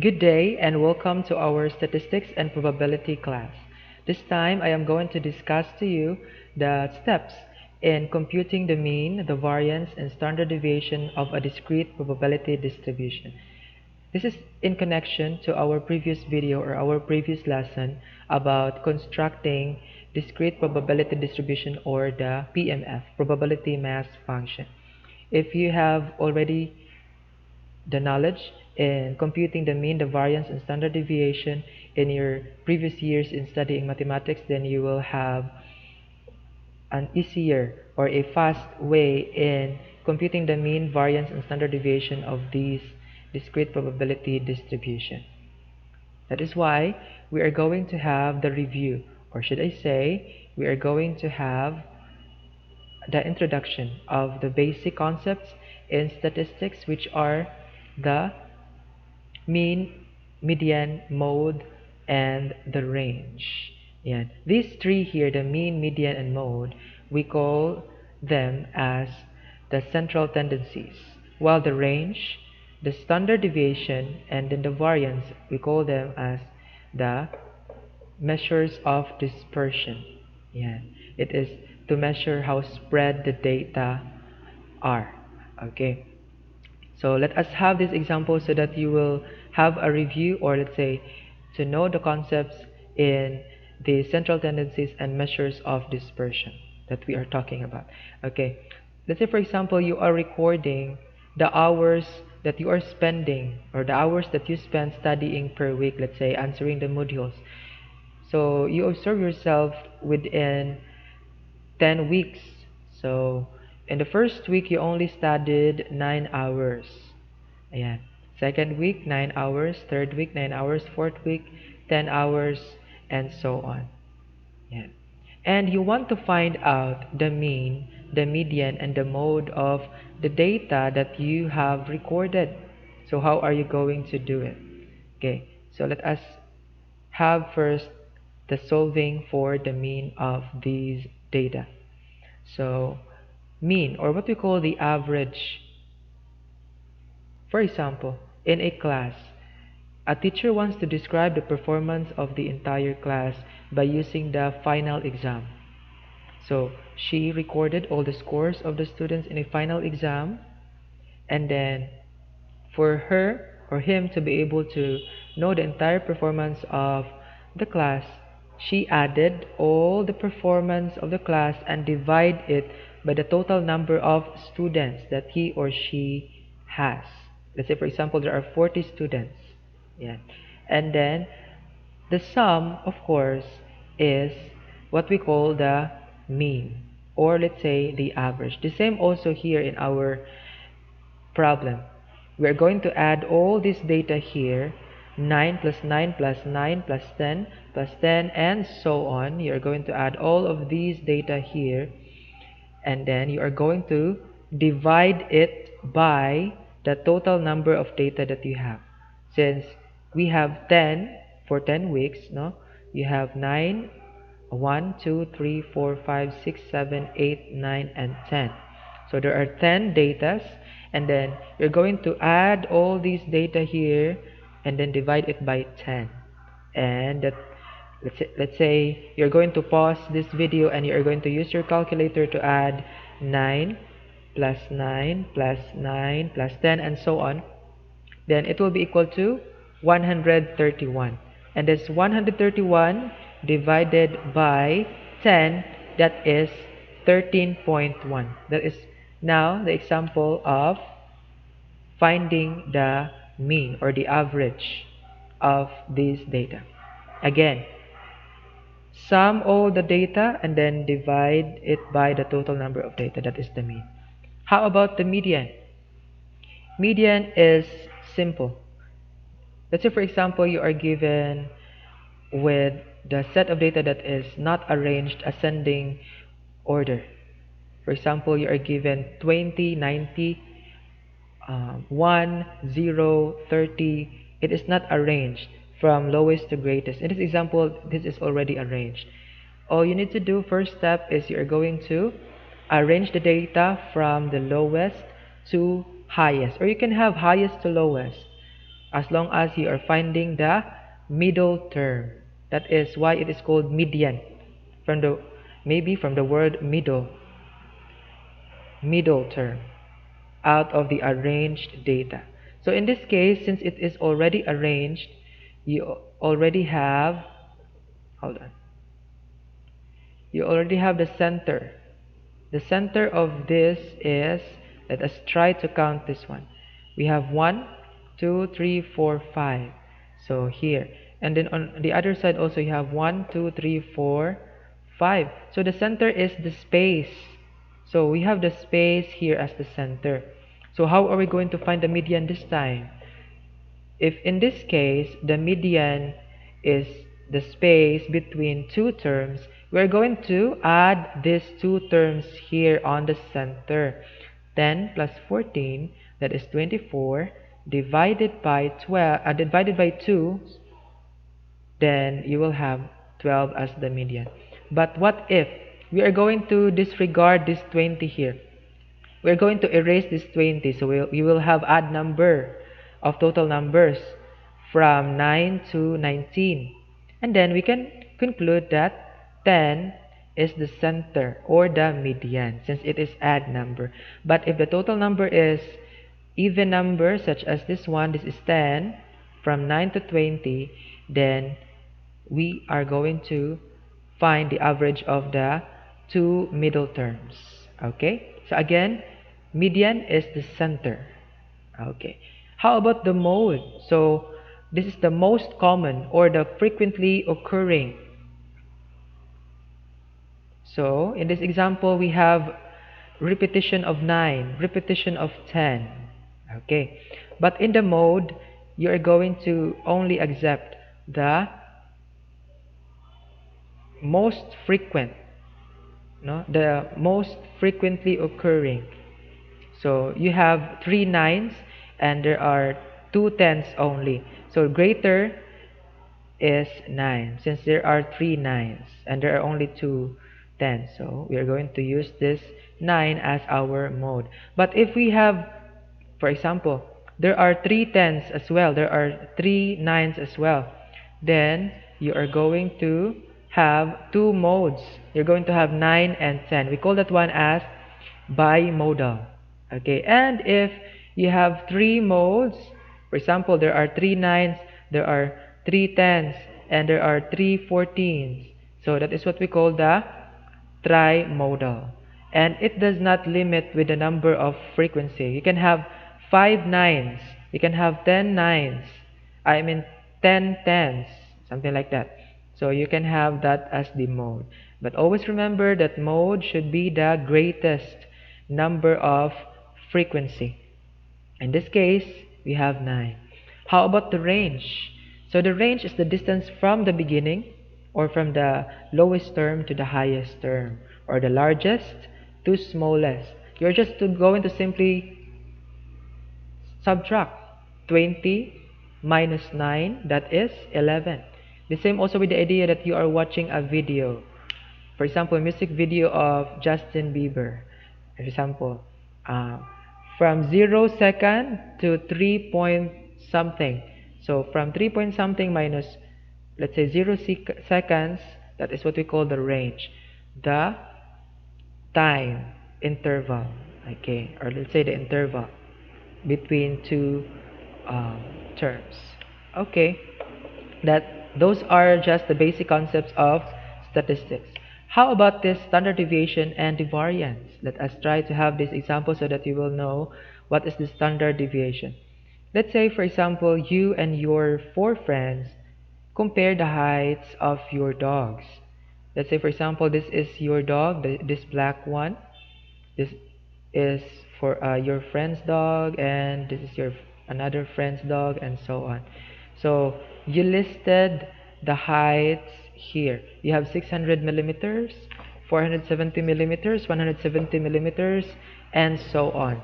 Good day and welcome to our statistics and probability class. This time I am going to discuss to you the steps in computing the mean, the variance, and standard deviation of a discrete probability distribution. This is in connection to our previous video or our previous lesson about constructing discrete probability distribution or the PMF, probability mass function. If you have already the knowledge in computing the mean, the variance, and standard deviation in your previous years in studying mathematics, then you will have an easier or a fast way in computing the mean, variance, and standard deviation of these discrete probability distribution. That is why we are going to have the review, or should I say, we are going to have the introduction of the basic concepts in statistics, which are the mean, median, mode, and the range. Yeah. These three here, the mean, median, and mode, we call them as the central tendencies, while the range, the standard deviation, and then the variance, we call them as the measures of dispersion. Yeah. It is to measure how spread the data are. Okay. So let us have this example so that you will have a review, or let's say to know the concepts in the central tendencies and measures of dispersion that we are talking about. Okay, let's say for example you are recording the hours that you are spending or the hours that you spend studying per week, let's say answering the modules. So you observe yourself within 10 weeks. So in the first week, you only studied 9 hours. Ayan. Second week, 9 hours. Third week, 9 hours. Fourth week, 10 hours, and so on. Ayan. And you want to find out the mean, the median, and the mode of the data that you have recorded. So how are you going to do it? Okay, so let us have first the solving for the mean of these data. So mean, or what we call the average. For example, in a class, a teacher wants to describe the performance of the entire class by using the final exam. So she recorded all the scores of the students in a final exam, and then for her or him to be able to know the entire performance of the class, she added all the performance of the class and divide it by the total number of students that he or she has. Let's say for example there are 40 students. Yeah. And then the sum, of course, is what we call the mean, or let's say the average. The same also here in our problem. We're going to add all this data here, 9 plus 9 plus 9 plus 10 plus 10 and so on. You're going to add all of these data here, and then you are going to divide it by the total number of data that you have. Since we have 10 for 10 weeks, no? You have 9, 1, 2, 3, 4, 5, 6, 7, 8, 9, and 10. So there are 10 datas, and then you're going to add all these data here and then divide it by 10. And that, let's say you're going to pause this video and you're going to use your calculator to add 9 plus 9 plus 9 plus 10 and so on. Then it will be equal to 131. And this 131 divided by 10, that is 13.1. That is now the example of finding the mean or the average of these data. Again, sum all the data and then divide it by the total number of data. That is the mean. How about the median? Median is simple. Let's say for example you are given with the set of data that is not arranged ascending order. For example, you are given 20, 90, 1, 0, 30. It is not arranged from lowest to greatest. In this example, this is already arranged. All you need to do, first step, is you are going to arrange the data from the lowest to highest, or you can have highest to lowest. as long as you are finding the middle term. That is why it is called median, from the maybe from the word middle term out of the arranged data. So in this case, since it is already arranged, you already have, hold on, you already have the center. The center of this is, let us try to count this one. We have 1, 2, 3, 4, 5. So here. And then on the other side also you have 1, 2, 3, 4, 5. So the center is the space. So we have the space here as the center. So how are we going to find the median this time? If in this case the median is the space between two terms, we're going to add these two terms here on the center. 10 plus 14, that is 24, divided by 2, then you will have 12 as the median. But what if we are going to disregard this 20 here? We're going to erase this 20, so we will have odd number of total numbers from 9 to 19. And then we can conclude that 10 is the center or the median since it is odd number. But if the total number is even number such as this is 10, from 9 to 20, then we are going to find the average of the two middle terms. Okay, so again, median is the center. Okay, how about the mode? So this is the most common or the frequently occurring. So in this example we have repetition of 9, repetition of 10. Okay, but in the mode you are going to only accept the most frequent, no, the most frequently occurring. So you have 3 9s and there are 2 10s only. So greater is 9 since there are 3 9s and there are only 2 10s. So we are going to use this 9 as our mode. But if we have, for example, there are 3 10s as well, there are 3 9s as well, then you are going to have two modes. You're going to have 9 and 10. We call that one as bimodal. Okay, and if you have three modes, for example, there are 3 9s, there are 3 10s, and there are 3 14s. So that is what we call the trimodal. And it does not limit with the number of frequency. You can have 5 9s, you can have 10 9s, I mean 10 10s, something like that. So you can have that as the mode. But always remember that mode should be the greatest number of frequency. In this case, we have 9. How about the range? So the range is the distance from the beginning or from the lowest term to the highest term, or the largest to smallest. You're just going to simply subtract 20 minus 9, that is 11. The same also with the idea that you are watching a video. For example, a music video of Justin Bieber. For example, from 0 second to 3 point something. So from 3 point something minus, let's say 0 seconds, that is what we call the range. The time interval, okay, or let's say the interval between two terms. Okay, those are just the basic concepts of statistics. How about this standard deviation and the variance? Let us try to have this example so that you will know what is the standard deviation. Let's say, for example, you and your 4 friends compare the heights of your dogs. Let's say, for example, this is your dog, this black one. This is for your friend's dog, and this is your another friend's dog, and so on. So you listed the heights here. You have 600 millimeters, 470 millimeters, 170 millimeters, and so on.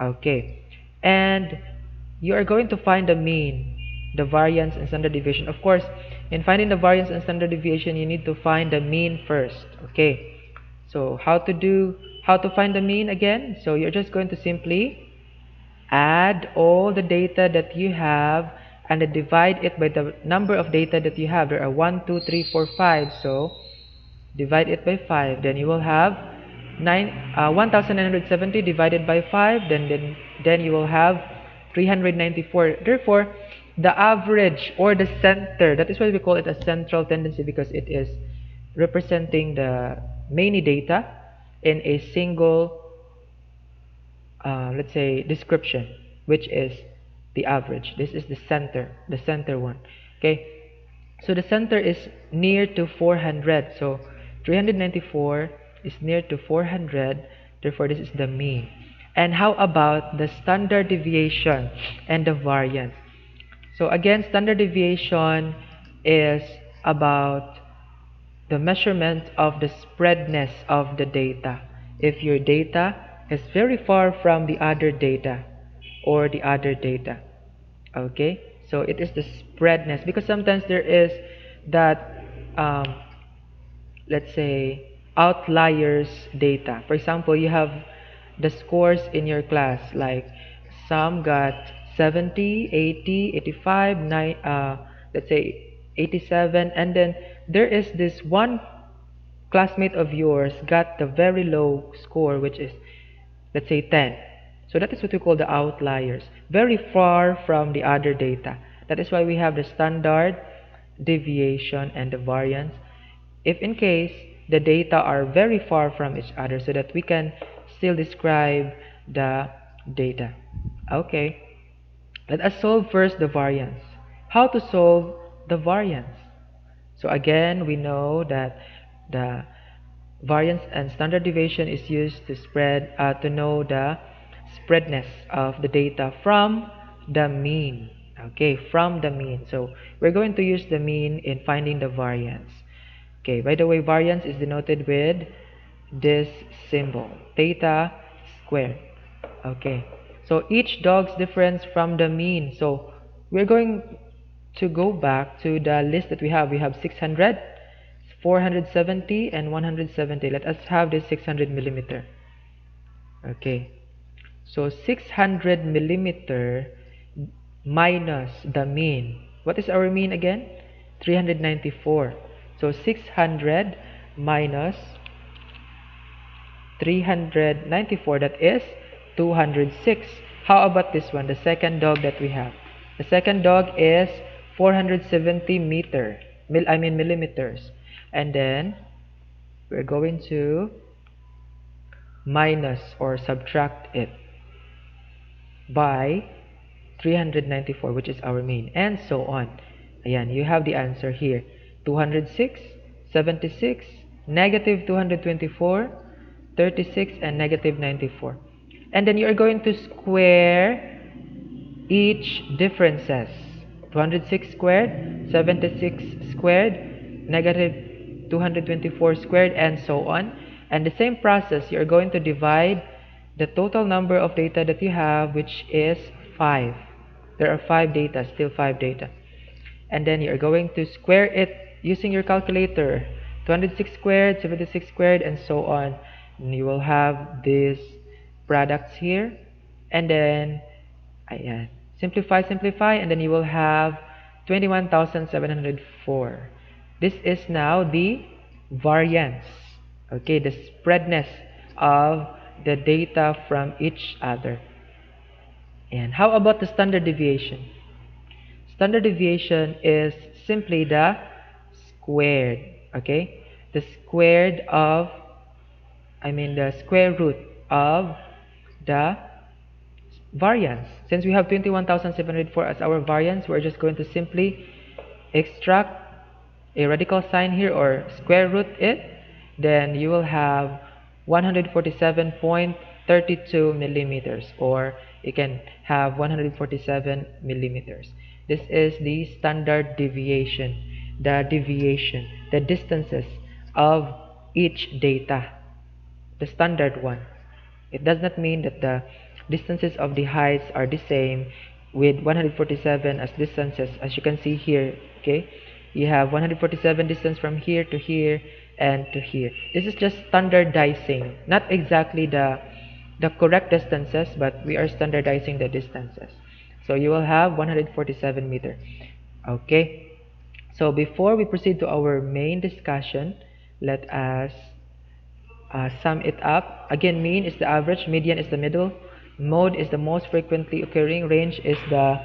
Okay, and you are going to find the mean, the variance, and standard deviation. Of course, in finding the variance and standard deviation, you need to find the mean first. Okay, so how to find the mean again? So you're just going to simply add all the data that you have and then divide it by the number of data that you have. There are 1, 2, 3, 4, 5. So divide it by 5. Then you will have 1970 divided by 5. Then you will have 394. Therefore, the average or the center, that is why we call it a central tendency, because it is representing the many data in a single let's say description, which is the average. This is the center one. Okay, so the center is near to 400. So 394 is near to 400. Therefore, this is the mean. And how about the standard deviation and the variance? So again, standard deviation is about the measurement of the spreadness of the data. If your data is very far from the other data or the other data, okay, so it is the spreadness, because sometimes there is that let's say outliers data. For example, you have the scores in your class, like some got 70, 80, 85, 9, let's say 87, and then there is this one classmate of yours got the very low score, which is, let's say, 10. So that is what we call the outliers, very far from the other data. That is why we have the standard deviation and the variance, if in case the data are very far from each other, so that we can still describe the data. Okay, let us solve first the variance. How to solve the variance? So again, we know that the variance and standard deviation is used to know the spreadness of the data from the mean. Okay, from the mean. So we're going to use the mean in finding the variance. Okay, by the way, variance is denoted with this symbol, theta squared. Okay, so each dog's difference from the mean. So we're going to go back to the list that we have. We have 600, 470, and 170. Let us have this 600 millimeter. Okay, so 600 millimeter minus the mean. What is our mean again? 394. So 600 minus 394, that is 206. How about this one, the second dog that we have? The second dog is 470 millimeters. And then we're going to minus or subtract it by 394, which is our mean, and so on. Ayan, you have the answer here. 206, 76, negative 224, 36, and negative 94. And then you are going to square each differences. 206 squared, 76 squared, negative 224 squared, and so on. And the same process, you're going to divide the total number of data that you have, which is 5. There are 5 data, still 5 data. And then you're going to square it using your calculator. 206 squared, 76 squared, and so on. And you will have these products here. And then, ayan, simplify, and then you will have 21,704. This is now the variance. Okay, the spreadness of the data from each other. And how about the standard deviation? Standard deviation is simply the squared, okay? The square root of the variance. Since we have 21,704 as our variance, we're just going to simply extract a radical sign here or square root it. Then you will have 147.32 millimeters, or you can have 147 millimeters. This is the standard deviation, the distances of each data, the standard one. It does not mean that the distances of the heights are the same with 147 as distances, as you can see here. Okay, you have 147 distance from here to here and to here. This is just standardizing, not exactly the the correct distances, but we are standardizing the distances. So you will have 147 meter. Okay. So before we proceed to our main discussion, let us sum it up. Again, mean is the average, median is the middle, mode is the most frequently occurring, range is the